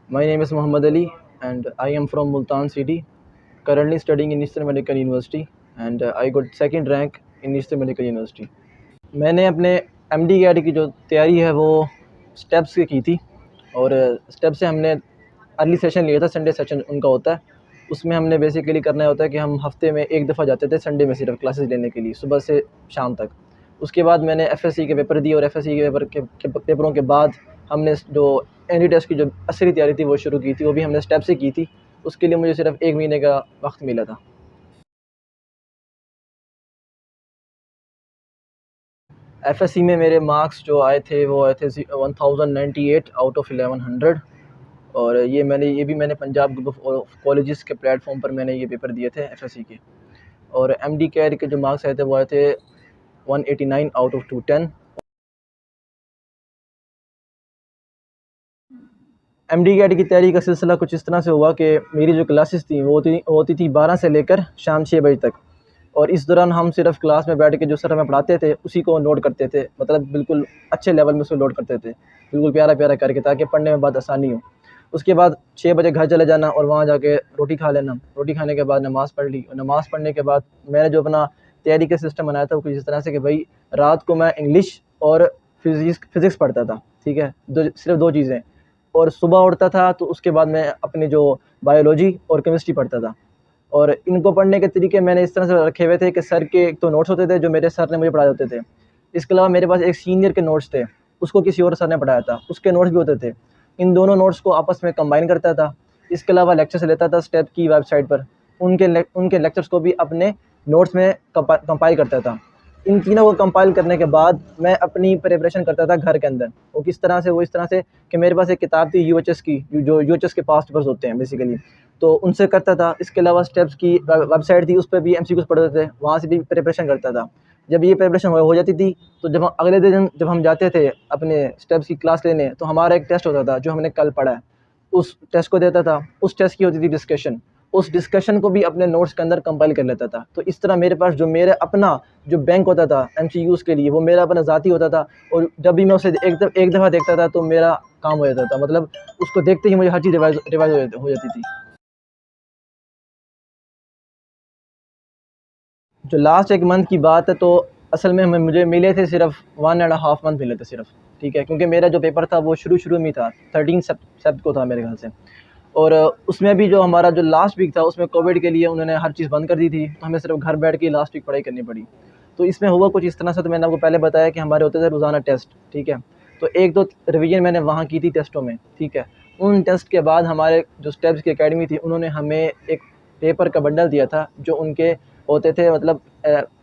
My name is Muhammad Ali and I am from Multan city, currently studying in Eastern Medical University and I got second rank in Eastern Medical University. मैंने अपने MD cat की जो तैयारी है वो steps की थी और स्टेप से हमने अर्ली सेशन लिया था, संडे सेशन उनका होता है। उसमें हमने बेसिकली करना होता है कि हम हफ्ते में एक दफ़ा जाते थे संडे में सिर्फ क्लासेस लेने के लिए, सुबह से शाम तक। उसके बाद मैंने एफएससी के पेपर दिए और एफएससी के पेपरों के बाद हमने जो एनडी टेस्ट की जो असली तैयारी थी वो शुरू की थी, वो भी हमने स्टेप से की थी। उसके लिए मुझे सिर्फ 1 महीने का वक्त मिला था। एफएससी में मेरे मार्क्स जो आए थे वो आए थे 1098 आउट ऑफ 1100 और ये भी मैंने पंजाब ग्रुप ऑफ कॉलेजेस के प्लेटफॉर्म पर मैंने ये पेपर दिए थे एफएससी के। और एमडी कैट के जो मार्क्स आए थे वो आए थे 189 आउट ऑफ 210। एमडी कैट की तैयारी का सिलसिला कुछ इस तरह से हुआ कि मेरी जो क्लासेस थी वो होती थी 12 से लेकर शाम 6 बजे तक और इस दौरान हम सिर्फ क्लास में बैठ के जो सर हमें पढ़ाते थे उसी को नोट करते थे, मतलब बिल्कुल अच्छे लेवल में उसको नोट करते थे, बिल्कुल प्यारा प्यारा करके, ताकि पढ़ने में बहुत आसानी हो। उसके बाद 6 बजे घर चले जाना और वहाँ जाके रोटी खा लेना। रोटी खाने के बाद नमाज़ पढ़ ली और नमाज़ पढ़ने के बाद मैंने जो अपना तैयारी का सिस्टम बनाया था वो कुछ इस तरह से कि भाई रात को मैं इंग्लिश और फिज़िक्स पढ़ता था, ठीक है, सिर्फ 2 चीज़ें। और सुबह उठता था तो उसके बाद मैं अपनी जो बायोलॉजी और केमिस्ट्री पढ़ता था। और इनको पढ़ने के तरीके मैंने इस तरह से रखे हुए थे कि सर के एक तो नोट्स होते थे जो मेरे सर ने मुझे पढ़ाए होते थे। इसके अलावा मेरे पास एक सीनियर के नोट्स थे, उसको किसी और सर ने पढ़ाया था, उसके नोट्स भी होते थे। इन दोनों नोट्स को आपस में कंबाइन करता था। इसके अलावा लेक्चर्स लेता था स्टेप की वेबसाइट पर, उनके लेक्चर्स को भी अपने नोट्स में कंपाइल करता था। इन तीनों को कंपाइल करने के बाद मैं अपनी प्रिपरेशन करता था घर के अंदर। वो किस तरह से, वो इस तरह से कि मेरे पास एक किताब थी यूएचएस की, जो यूएचएस के पास्ट पेपर्स होते हैं बेसिकली, तो उनसे करता था। इसके अलावा स्टेप्स की वेबसाइट थी, उस पर भी एमसीक्यूज पढ़ते थे, वहाँ से भी प्रिपरेशन करता था। जब ये प्रिपरेशन हो जाती थी तो जब हम अगले दिन जब हम जाते थे अपने स्टेप्स की क्लास लेने, तो हमारा एक टेस्ट होता था जो हमने कल पढ़ा है, उस टेस्ट को देता था। उस टेस्ट की होती थी डिस्कशन, उस डिस्कशन को भी अपने नोट्स के अंदर कंपाइल कर लेता था। तो इस तरह मेरे पास जो मेरा अपना जो बैंक होता था एमसीक्यूज के लिए, वो मेरा अपना ज़ाती होता था। और जब भी मैं उसे एक दफ़ा देखता था तो मेरा काम हो जाता था, मतलब उसको देखते ही मुझे हर चीज़ रिवाइज हो जाती थी। जो लास्ट 1 मंथ की बात है तो असल में मुझे मिले थे सिर्फ 1.5 मंथ मिले थे सिर्फ, ठीक है, क्योंकि मेरा जो पेपर था वो शुरू में ही था, 13 सेप्ट को था मेरे ख्याल से। और उसमें भी जो हमारा जो लास्ट वीक था उसमें कोविड के लिए उन्होंने हर चीज़ बंद कर दी थी, तो हमें सिर्फ घर बैठ के लास्ट वीक पढ़ाई करनी पड़ी। तो इसमें हुआ कुछ इस तरह से, तो मैंने आपको पहले बताया कि हमारे होते थे रोज़ाना टेस्ट, ठीक है। तो 1-2 रिवीजन मैंने वहाँ की थी टेस्टों में, ठीक है। उन टेस्ट के बाद हमारे जो स्टेप्स की अकेडमी थी उन्होंने हमें एक पेपर का बंडल दिया था जो उनके होते थे, मतलब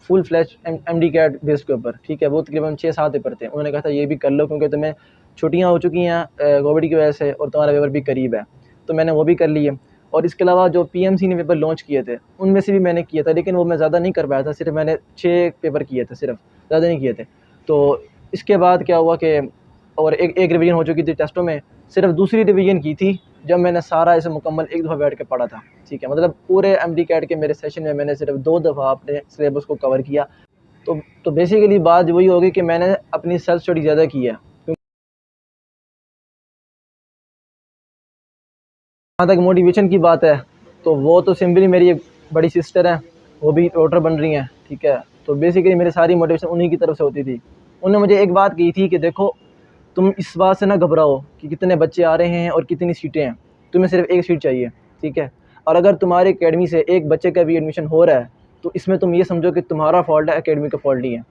full flash MD CAT base के ऊपर, ठीक है। वो तकरीबन 6-7 पेपर थे। उन्होंने कहा था ये भी कर लो क्योंकि तुम्हें छुट्टियाँ हो चुकी हैं कोविड की वजह से और तुम्हारा पेपर भी करीब है। तो मैंने वो भी कर लिए। और इसके अलावा जो पीएमसी ने पेपर लॉन्च किए थे उनमें से भी मैंने किया था, लेकिन वो मैं ज़्यादा नहीं कर पाया था, सिर्फ मैंने 6 पेपर किए थे सिर्फ, ज़्यादा नहीं किए थे। तो इसके बाद क्या हुआ कि और एक रिवीजन हो चुकी थी टेस्टों में, सिर्फ दूसरी रिवीजन की थी जब मैंने सारा इसे मुकम्मल एक दफ़ा बैठ के पढ़ा था, ठीक है। मतलब पूरे एमडी कैट के मेरे सेशन में मैंने सिर्फ 2 दफ़ा अपने सिलेबस को कवर किया। तो बेसिकली बात वही होगी कि मैंने अपनी सेल्फ स्टडी ज़्यादा की है। जहाँ तक मोटिवेशन की बात है तो वो तो सिंपली मेरी एक बड़ी सिस्टर है, वो भी डॉक्टर बन रही हैं, ठीक है। तो बेसिकली मेरी सारी मोटिवेशन उन्हीं की तरफ से होती थी। उन्होंने मुझे एक बात कही थी कि देखो, तुम इस बात से ना घबराओ कि कितने बच्चे आ रहे हैं और कितनी सीटें हैं, तुम्हें सिर्फ एक सीट चाहिए, ठीक है। और अगर तुम्हारी अकेडमी से एक बच्चे का भी एडमिशन हो रहा है तो इसमें तुम ये समझो कि तुम्हारा फॉल्ट है, अकेडमी का फॉल्ट नहीं है।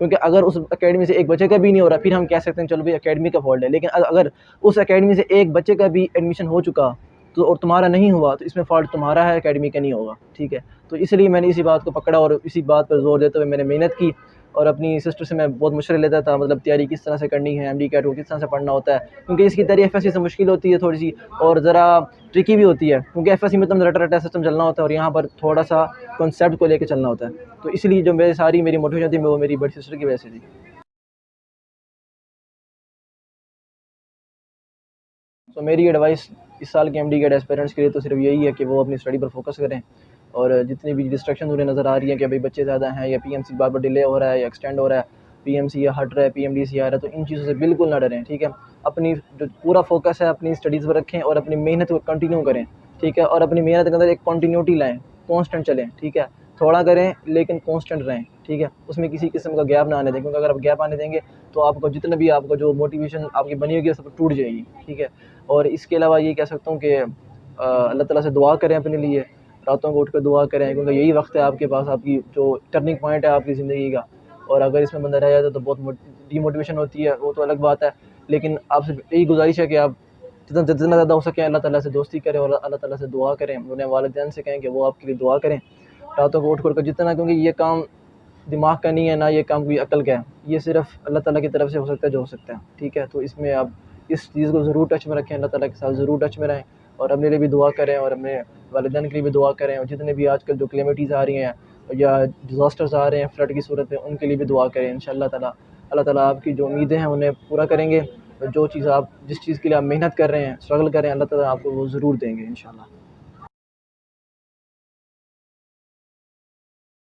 क्योंकि अगर उस अकेडमी से एक बच्चे का भी नहीं हो रहा फिर हम कह सकते हैं चलो भाई अकेडमी का फॉल्ट है, लेकिन अगर उस अकेडमी से एक बच्चे का भी एडमिशन हो चुका तो और तुम्हारा नहीं हुआ तो इसमें फॉल्ट तुम्हारा है, अकेडमी का नहीं होगा, ठीक है। तो इसलिए मैंने इसी बात को पकड़ा और इसी बात पर जोर देते हुए मैंने मेहनत की। और अपनी सिस्टर से मैं बहुत मशवरे लेता था, मतलब तैयारी किस तरह से करनी है, एमडी कैट को किस तरह से पढ़ना होता है, क्योंकि इसकी तैयारी एफएससी से मुश्किल होती है थोड़ी सी और ज़रा ट्रिकी भी होती है, क्योंकि एफएससी में तुम रटा रटा सिस्टम चलना होता है और यहाँ पर थोड़ा सा कॉन्सेप्ट को लेकर चलना होता है। तो इसलिए जो मेरी मोटिवेशन थी वो मेरी बड़ी सिस्टर की वजह से थी। तो मेरी एडवाइस इस साल के एमडी कैट एस्पिरेंट्स के लिए तो सिर्फ यही है कि वो अपनी स्टडी पर फोकस करें और जितनी भी डिस्ट्रक्शन उन्हें नज़र आ रही है कि भाई बच्चे ज़्यादा हैं या पीएमसी बार बार डिले हो रहा है या एक्सटेंड हो रहा है, पीएमसी हट रहा है, पीएमडीसी आ रहा है, तो इन चीज़ों से बिल्कुल ना डरें, ठीक है। अपनी जो पूरा फोकस है अपनी स्टडीज़ पर रखें और अपनी मेहनत को कंटिन्यू करें, ठीक है। और अपनी मेहनत के अंदर एक कंटिन्यूटी लाएँ, कांस्टेंट चलें, ठीक है। थोड़ा करें लेकिन कांस्टेंट रहें, ठीक है। उसमें किसी किस्म का गैप ना आने दें, क्योंकि अगर आप गैप आने देंगे तो आपको जितना भी आपका जो मोटिवेशन आपकी बनी होगी सब टूट जाएगी, ठीक है। और इसके अलावा ये कह सकता हूँ कि अल्लाह ताला से दुआ करें अपने लिए, रातों को उठ कर दुआ करें, क्योंकि यही वक्त है आपके पास, आपकी जो टर्निंग पॉइंट है आपकी ज़िंदगी का। और अगर इसमें बंदा रह जाता तो बहुत डीमोटिवेशन होती है, वो तो अलग बात है। लेकिन आपसे यही गुजारिश है कि आप जितना ज़्यादा हो सके अल्लाह ताला से दोस्ती करें और अल्लाह ताला से दुआ करें। अपने वालिदैन से कहें कि वो आपके लिए दुआ करें रातों को उठ कर जितना, क्योंकि ये काम दिमाग का नहीं है ना, ये काम कोई अकल का है, ये सिर्फ अल्लाह ताला की तरफ से हो सकता है जो हो सकता है, ठीक है। तो इसमें आप इस चीज़ को ज़रूर टच में रखें, अल्लाह ताला के साथ ज़रूर टच में रहें और अपने लिए भी दुआ करें और अपने वालिदैन के लिए भी दुआ करें। और जितने भी आजकल जो कैलेमिटीज़ आ रही हैं या डिज़ास्टर्स आ रहे हैं फ्लड की सूरत में, उनके लिए भी दुआ करें। इंशाअल्लाह ताला अल्लाह ताला आपकी जो उम्मीदें हैं उन्हें पूरा करेंगे। जो चीज़ आप जिस चीज़ के लिए आप मेहनत कर रहे हैं, स्ट्रगल कर रहे हैं, अल्लाह ताला आपको वो ज़रूर देंगे इंशाअल्लाह।